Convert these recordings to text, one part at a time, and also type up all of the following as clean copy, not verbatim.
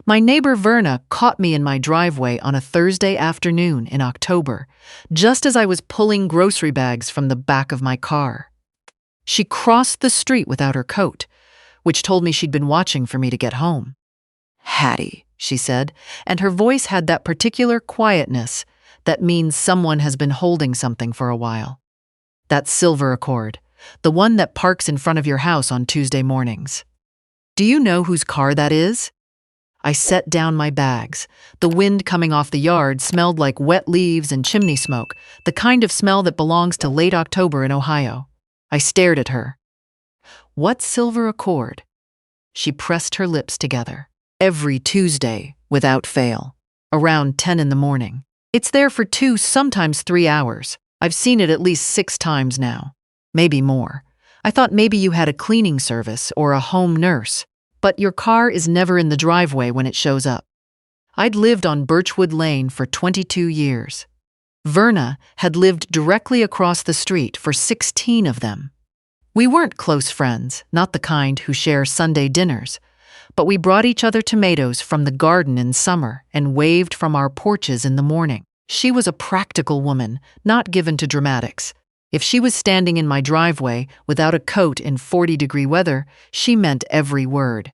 My neighbor Verna caught me in my driveway on a Thursday afternoon in October, just as I was pulling grocery bags from the back of my car. She crossed the street without her coat, which told me she'd been watching for me to get home. "Hattie," she said, and her voice had that particular quietness that means someone has been holding something for a while. "That silver Accord, the one that parks in front of your house on Tuesday mornings. Do you know whose car that is?" I set down my bags. The wind coming off the yard smelled like wet leaves and chimney smoke, the kind of smell that belongs to late October in Ohio. I stared at her. "What silver Accord?" She pressed her lips together. "Every Tuesday, without fail, around 10 in the morning. It's there for 2, sometimes 3 hours. I've seen it at least 6 times now. Maybe more. I thought maybe you had a cleaning service or a home nurse. But your car is never in the driveway when it shows up." I'd lived on Birchwood Lane for 22 years. Verna had lived directly across the street for 16 of them. We weren't close friends, not the kind who share Sunday dinners, but we brought each other tomatoes from the garden in summer and waved from our porches in the morning. She was a practical woman, not given to dramatics. If she was standing in my driveway without a coat in 40-degree weather, she meant every word.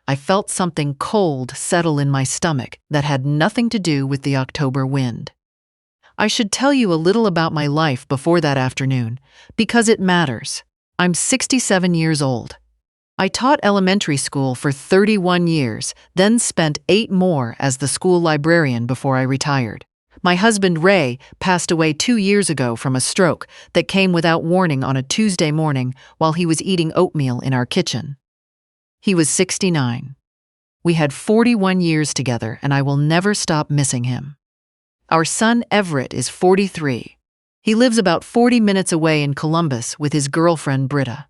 I felt something cold settle in my stomach that had nothing to do with the October wind. I should tell you a little about my life before that afternoon, because it matters. I'm 67 years old. I taught elementary school for 31 years, then spent 8 more as the school librarian before I retired. My husband, Ray, passed away 2 years ago from a stroke that came without warning on a Tuesday morning while he was eating oatmeal in our kitchen. He was 69. We had 41 years together, and I will never stop missing him. Our son, Everett, is 43. He lives about 40 minutes away in Columbus with his girlfriend, Britta.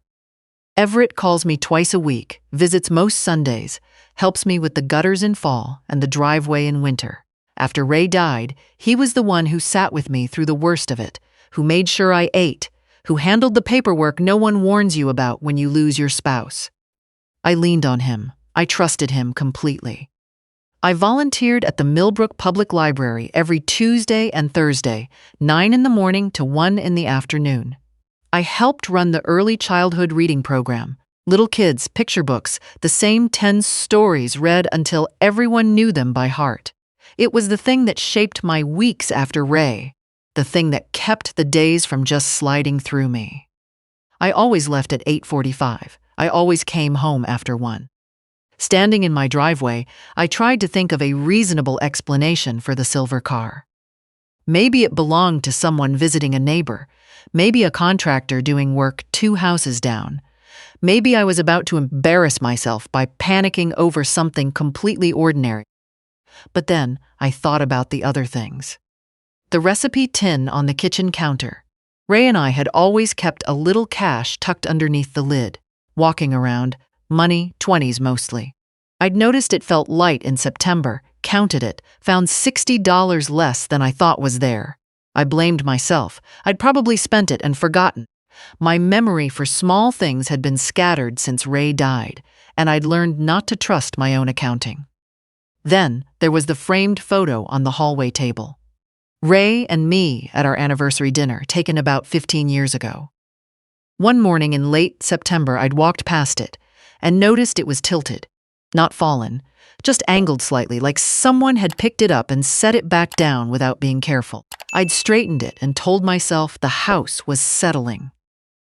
Everett calls me twice a week, visits most Sundays, helps me with the gutters in fall and the driveway in winter. After Ray died, he was the one who sat with me through the worst of it, who made sure I ate, who handled the paperwork no one warns you about when you lose your spouse. I leaned on him. I trusted him completely. I volunteered at the Millbrook Public Library every Tuesday and Thursday, 9 in the morning to 1 in the afternoon. I helped run the early childhood reading program. Little kids, picture books, the same 10 stories read until everyone knew them by heart. It was the thing that shaped my weeks after Ray, the thing that kept the days from just sliding through me. I always left at 8:45. I always came home after 1. Standing in my driveway, I tried to think of a reasonable explanation for the silver car. Maybe it belonged to someone visiting a neighbor, maybe a contractor doing work 2 houses down. Maybe I was about to embarrass myself by panicking over something completely ordinary. But then I thought about the other things. The recipe tin on the kitchen counter. Ray and I had always kept a little cash tucked underneath the lid, walking around, money, 20s mostly. I'd noticed it felt light in September, counted it, found $60 less than I thought was there. I blamed myself. I'd probably spent it and forgotten. My memory for small things had been scattered since Ray died, and I'd learned not to trust my own accounting. Then there was the framed photo on the hallway table. Ray and me at our anniversary dinner, taken about 15 years ago. One morning in late September, I'd walked past it and noticed it was tilted, not fallen, just angled slightly, like someone had picked it up and set it back down without being careful. I'd straightened it and told myself the house was settling.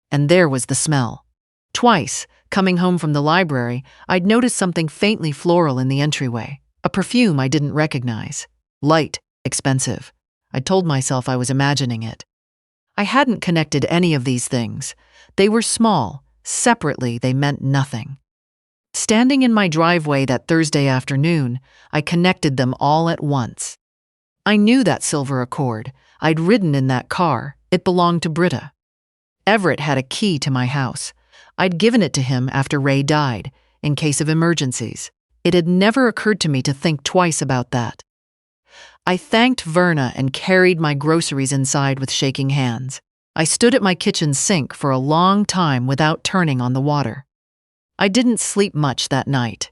And there was the smell. Twice, coming home from the library, I'd noticed something faintly floral in the entryway, a perfume I didn't recognize. Light, expensive. I told myself I was imagining it. I hadn't connected any of these things. They were small. Separately, they meant nothing. Standing in my driveway that Thursday afternoon, I connected them all at once. I knew that silver Accord. I'd ridden in that car. It belonged to Britta. Everett had a key to my house. I'd given it to him after Ray died, in case of emergencies. It had never occurred to me to think twice about that. I thanked Verna and carried my groceries inside with shaking hands. I stood at my kitchen sink for a long time without turning on the water. I didn't sleep much that night.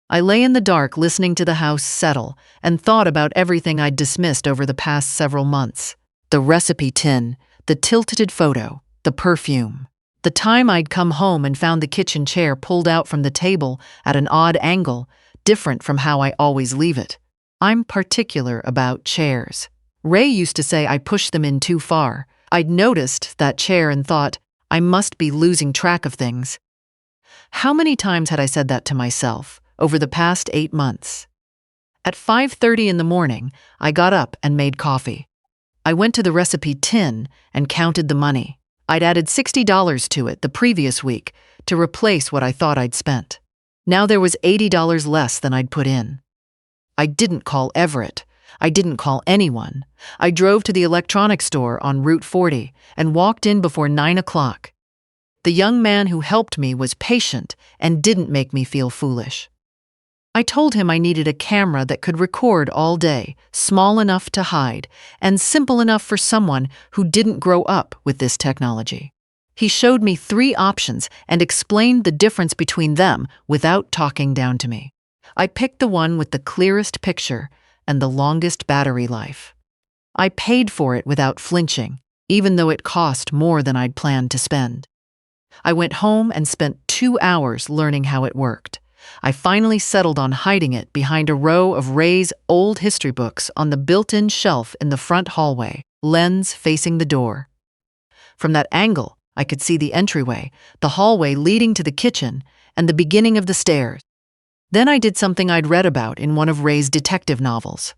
I lay in the dark listening to the house settle and thought about everything I'd dismissed over the past several months. The recipe tin, the tilted photo, the perfume. The time I'd come home and found the kitchen chair pulled out from the table at an odd angle, different from how I always leave it. I'm particular about chairs. Ray used to say I pushed them in too far. I'd noticed that chair and thought, I must be losing track of things. How many times had I said that to myself over the past 8 months? At 5:30 in the morning, I got up and made coffee. I went to the recipe tin and counted the money. I'd added $60 to it the previous week to replace what I thought I'd spent. Now there was $80 less than I'd put in. I didn't call Everett. I didn't call anyone. I drove to the electronics store on Route 40 and walked in before 9 o'clock. The young man who helped me was patient and didn't make me feel foolish. I told him I needed a camera that could record all day, small enough to hide, and simple enough for someone who didn't grow up with this technology. He showed me 3 options and explained the difference between them without talking down to me. I picked the one with the clearest picture and the longest battery life. I paid for it without flinching, even though it cost more than I'd planned to spend. I went home and spent 2 hours learning how it worked. I finally settled on hiding it behind a row of Ray's old history books on the built-in shelf in the front hallway, lens facing the door. From that angle, I could see the entryway, the hallway leading to the kitchen, and the beginning of the stairs. Then I did something I'd read about in one of Ray's detective novels.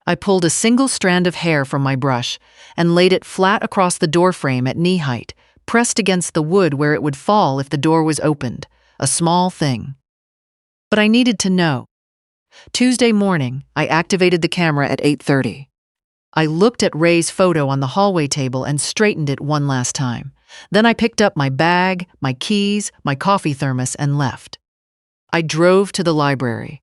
I pulled a single strand of hair from my brush and laid it flat across the doorframe at knee height, pressed against the wood where it would fall if the door was opened, a small thing. But I needed to know. Tuesday morning, I activated the camera at 8:30. I looked at Ray's photo on the hallway table and straightened it one last time. Then I picked up my bag, my keys, my coffee thermos, and left. I drove to the library.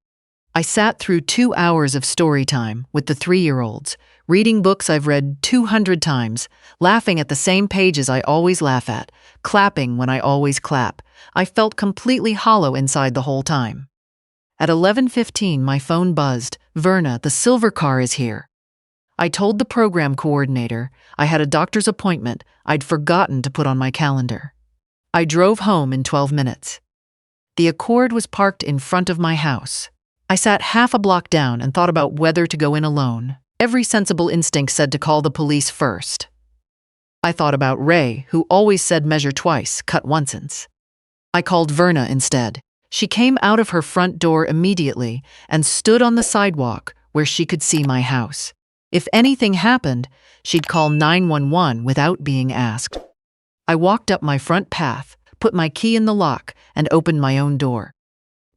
I sat through 2 hours of story time with the 3-year-olds, reading books I've read 200 times, laughing at the same pages I always laugh at, clapping when I always clap. I felt completely hollow inside the whole time. At 11:15, my phone buzzed. Verna, the silver car is here. I told the program coordinator I had a doctor's appointment I'd forgotten to put on my calendar. I drove home in 12 minutes. The Accord was parked in front of my house. I sat half a block down and thought about whether to go in alone. Every sensible instinct said to call the police first. I thought about Ray, who always said measure twice, cut once. I called Verna instead. She came out of her front door immediately and stood on the sidewalk where she could see my house. If anything happened, she'd call 911 without being asked. I walked up my front path, put my key in the lock, and opened my own door.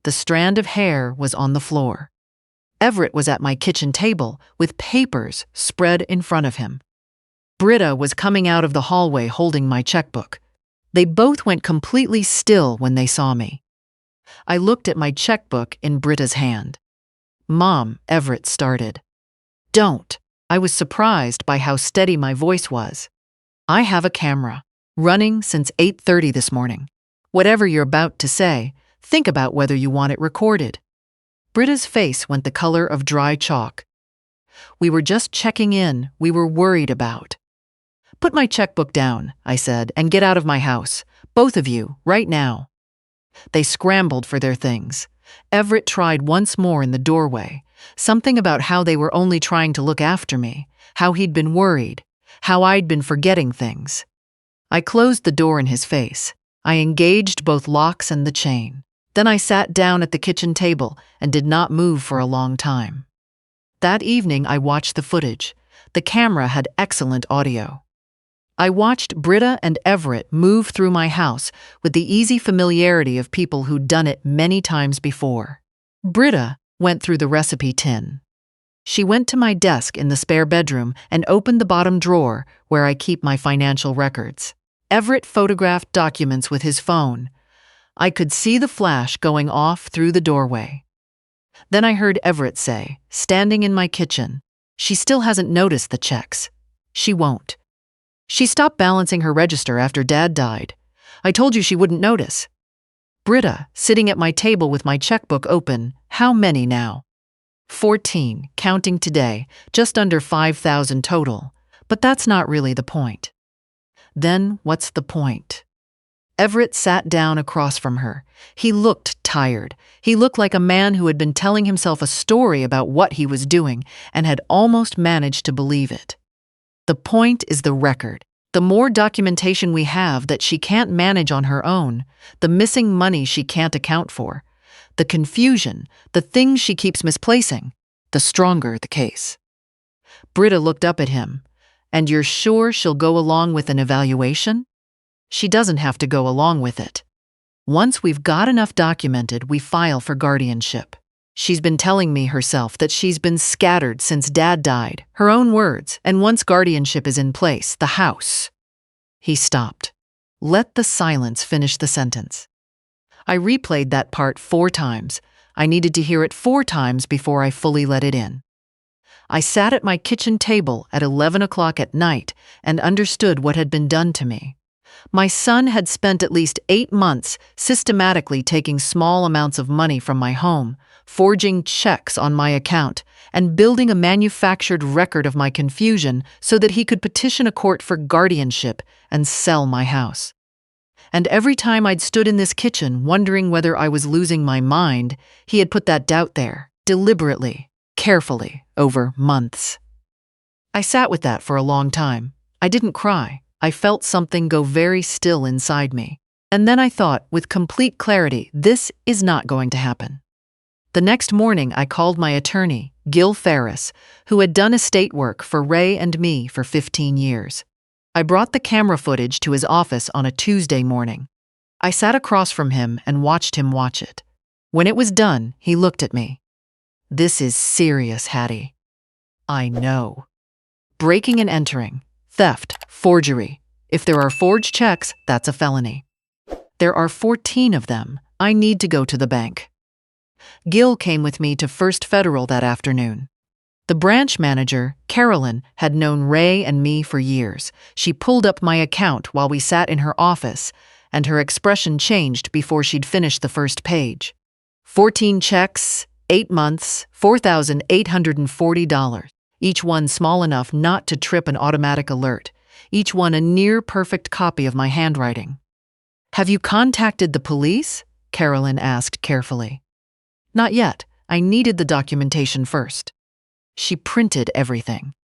The strand of hair was on the floor. Everett was at my kitchen table with papers spread in front of him. Britta was coming out of the hallway holding my checkbook. They both went completely still when they saw me. I looked at my checkbook in Britta's hand. "Mom," Everett started. "Don't." I was surprised by how steady my voice was. "I have a camera, running since 8:30 this morning. Whatever you're about to say, think about whether you want it recorded." Britta's face went the color of dry chalk. "We were just checking in. We were worried about." "Put my checkbook down," I said, "and get out of my house. Both of you, right now." They scrambled for their things. Everett tried once more in the doorway, something about how they were only trying to look after me, how he'd been worried, how I'd been forgetting things. I closed the door in his face. I engaged both locks and the chain. Then I sat down at the kitchen table and did not move for a long time. That evening I watched the footage. The camera had excellent audio. I watched Britta and Everett move through my house with the easy familiarity of people who'd done it many times before. Britta went through the recipe tin. She went to my desk in the spare bedroom and opened the bottom drawer where I keep my financial records. Everett photographed documents with his phone. I could see the flash going off through the doorway. Then I heard Everett say, standing in my kitchen, "She still hasn't noticed the checks. She won't. She stopped balancing her register after Dad died. I told you she wouldn't notice." Britta, sitting at my table with my checkbook open, how many now? 14, counting today, just under 5,000 total. But that's not really the point. Then what's the point? Everett sat down across from her. He looked tired. He looked like a man who had been telling himself a story about what he was doing and had almost managed to believe it. The point is the record. The more documentation we have that she can't manage on her own, the missing money she can't account for, the confusion, the things she keeps misplacing, the stronger the case. Britta looked up at him. And you're sure she'll go along with an evaluation? She doesn't have to go along with it. Once we've got enough documented, we file for guardianship. She's been telling me herself that she's been scattered since Dad died, her own words, and once guardianship is in place, the house. He stopped. Let the silence finish the sentence. I replayed that part 4 times. I needed to hear it 4 times before I fully let it in. I sat at my kitchen table at 11 o'clock at night and understood what had been done to me. My son had spent at least 8 months systematically taking small amounts of money from my home, forging checks on my account, and building a manufactured record of my confusion so that he could petition a court for guardianship and sell my house. And every time I'd stood in this kitchen wondering whether I was losing my mind, he had put that doubt there, deliberately, carefully, over months. I sat with that for a long time. I didn't cry. I felt something go very still inside me. And then I thought, with complete clarity, this is not going to happen. The next morning, I called my attorney, Gil Ferris, who had done estate work for Ray and me for 15 years. I brought the camera footage to his office on a Tuesday morning. I sat across from him and watched him watch it. When it was done, he looked at me. This is serious, Hattie. I know. Breaking and entering, theft, forgery. If there are forged checks, that's a felony. There are 14 of them. I need to go to the bank. Gil came with me to First Federal that afternoon. The branch manager, Carolyn, had known Ray and me for years. She pulled up my account while we sat in her office, and her expression changed before she'd finished the first page. 14 checks, 8 months, $4,840, each one small enough not to trip an automatic alert, each one a near-perfect copy of my handwriting. Have you contacted the police? Carolyn asked carefully. Not yet. I needed the documentation first. She printed everything.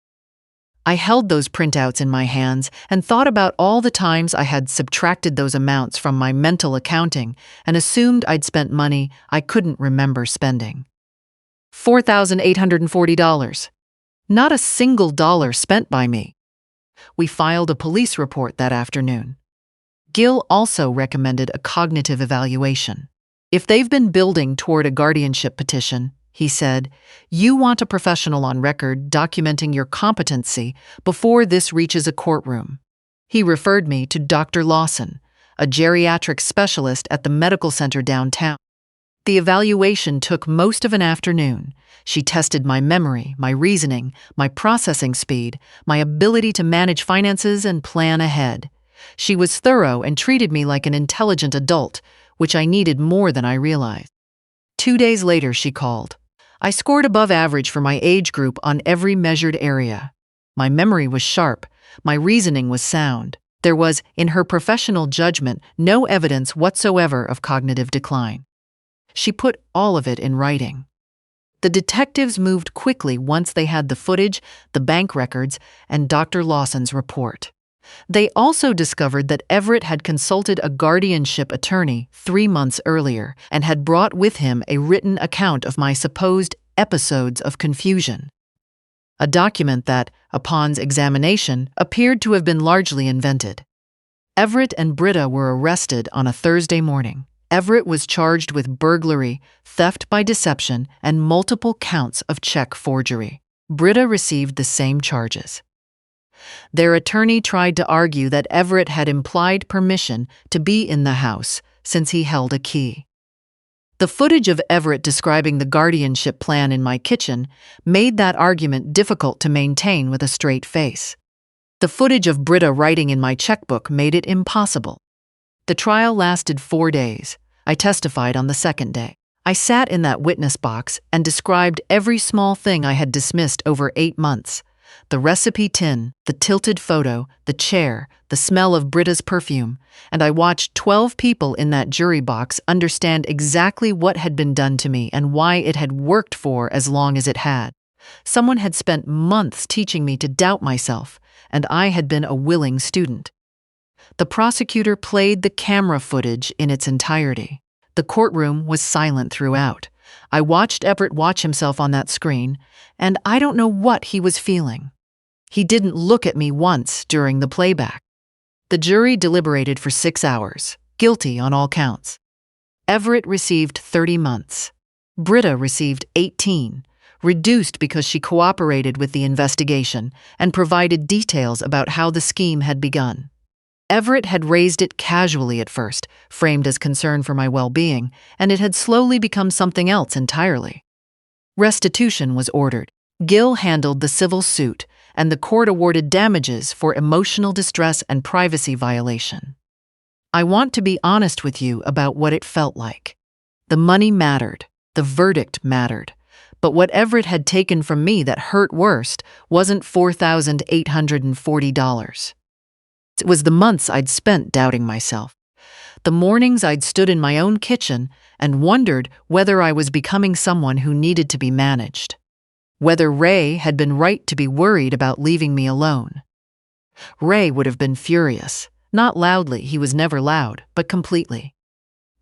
I held those printouts in my hands and thought about all the times I had subtracted those amounts from my mental accounting and assumed I'd spent money I couldn't remember spending. $4,840. Not a single dollar spent by me. We filed a police report that afternoon. Gil also recommended a cognitive evaluation. If they've been building toward a guardianship petition, he said, you want a professional on record documenting your competency before this reaches a courtroom. He referred me to Dr. Lawson, a geriatric specialist at the medical center downtown. The evaluation took most of an afternoon. She tested my memory, my reasoning, my processing speed, my ability to manage finances and plan ahead. She was thorough and treated me like an intelligent adult, which I needed more than I realized. 2 days later, she called. I scored above average for my age group on every measured area. My memory was sharp. My reasoning was sound. There was, in her professional judgment, no evidence whatsoever of cognitive decline. She put all of it in writing. The detectives moved quickly once they had the footage, the bank records, and Dr. Lawson's report. They also discovered that Everett had consulted a guardianship attorney 3 months earlier and had brought with him a written account of my supposed episodes of confusion. A document that, upon examination, appeared to have been largely invented. Everett and Britta were arrested on a Thursday morning. Everett was charged with burglary, theft by deception, and multiple counts of check forgery. Britta received the same charges. Their attorney tried to argue that Everett had implied permission to be in the house since he held a key. The footage of Everett describing the guardianship plan in my kitchen made that argument difficult to maintain with a straight face. The footage of Britta writing in my checkbook made it impossible. The trial lasted 4 days. I testified on the second day. I sat in that witness box and described every small thing I had dismissed over 8 months. The recipe tin, the tilted photo, the chair, the smell of Britta's perfume, and I watched 12 people in that jury box understand exactly what had been done to me and why it had worked for as long as it had. Someone had spent months teaching me to doubt myself, and I had been a willing student. The prosecutor played the camera footage in its entirety. The courtroom was silent throughout. I watched Everett watch himself on that screen, and I don't know what he was feeling. He didn't look at me once during the playback. The jury deliberated for 6 hours, guilty on all counts. Everett received 30 months. Britta received 18, reduced because she cooperated with the investigation and provided details about how the scheme had begun. Everett had raised it casually at first, framed as concern for my well-being, and it had slowly become something else entirely. Restitution was ordered. Gil handled the civil suit, and the court awarded damages for emotional distress and privacy violation. I want to be honest with you about what it felt like. The money mattered, the verdict mattered, but what Everett had taken from me that hurt worst wasn't $4,840. It was the months I'd spent doubting myself, the mornings I'd stood in my own kitchen and wondered whether I was becoming someone who needed to be managed, whether Ray had been right to be worried about leaving me alone. Ray would have been furious, not loudly, he was never loud, but completely.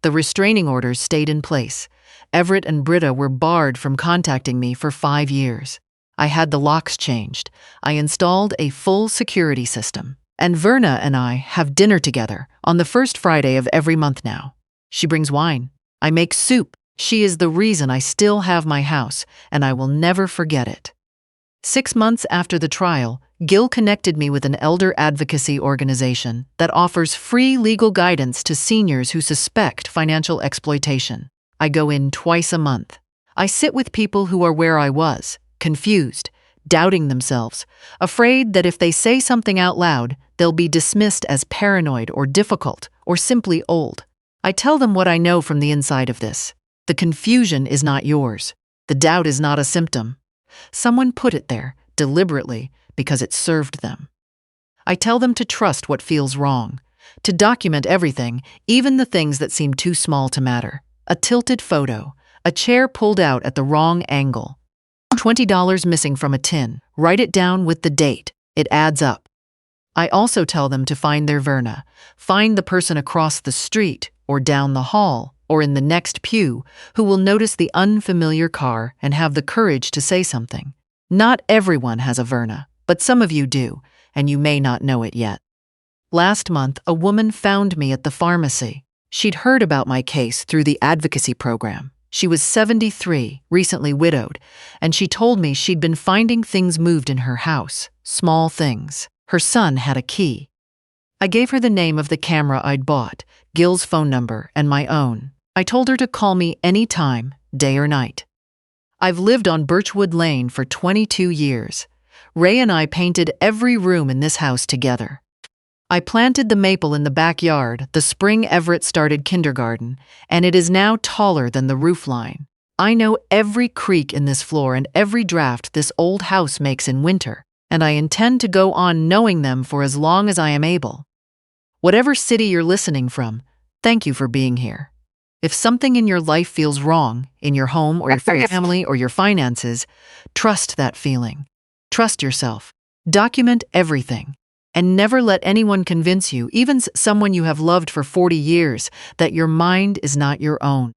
The restraining orders stayed in place. Everett and Britta were barred from contacting me for 5 years. I had the locks changed. I installed a full security system. And Verna and I have dinner together on the first Friday of every month now. She brings wine. I make soup. She is the reason I still have my house, and I will never forget it. 6 months after the trial, Gil connected me with an elder advocacy organization that offers free legal guidance to seniors who suspect financial exploitation. I go in twice a month. I sit with people who are where I was, confused, doubting themselves, afraid that if they say something out loud, they'll be dismissed as paranoid or difficult or simply old. I tell them what I know from the inside of this. The confusion is not yours. The doubt is not a symptom. Someone put it there, deliberately, because it served them. I tell them to trust what feels wrong, to document everything, even the things that seem too small to matter. A tilted photo, a chair pulled out at the wrong angle, $20 missing from a tin. Write it down with the date. It adds up. I also tell them to find their Verna, find the person across the street or down the hall or in the next pew who will notice the unfamiliar car and have the courage to say something. Not everyone has a Verna, but some of you do, and you may not know it yet. Last month, a woman found me at the pharmacy. She'd heard about my case through the advocacy program. She was 73, recently widowed, and she told me she'd been finding things moved in her house, small things. Her son had a key. I gave her the name of the camera I'd bought, Gil's phone number, and my own. I told her to call me any time, day or night. I've lived on Birchwood Lane for 22 years. Ray and I painted every room in this house together. I planted the maple in the backyard the spring Everett started kindergarten, and it is now taller than the roof line. I know every creak in this floor and every draft this old house makes in winter, and I intend to go on knowing them for as long as I am able. Whatever city you're listening from, thank you for being here. If something in your life feels wrong, in your home or your family or your finances, trust that feeling. Trust yourself. Document everything. And never let anyone convince you, even someone you have loved for 40 years, that your mind is not your own.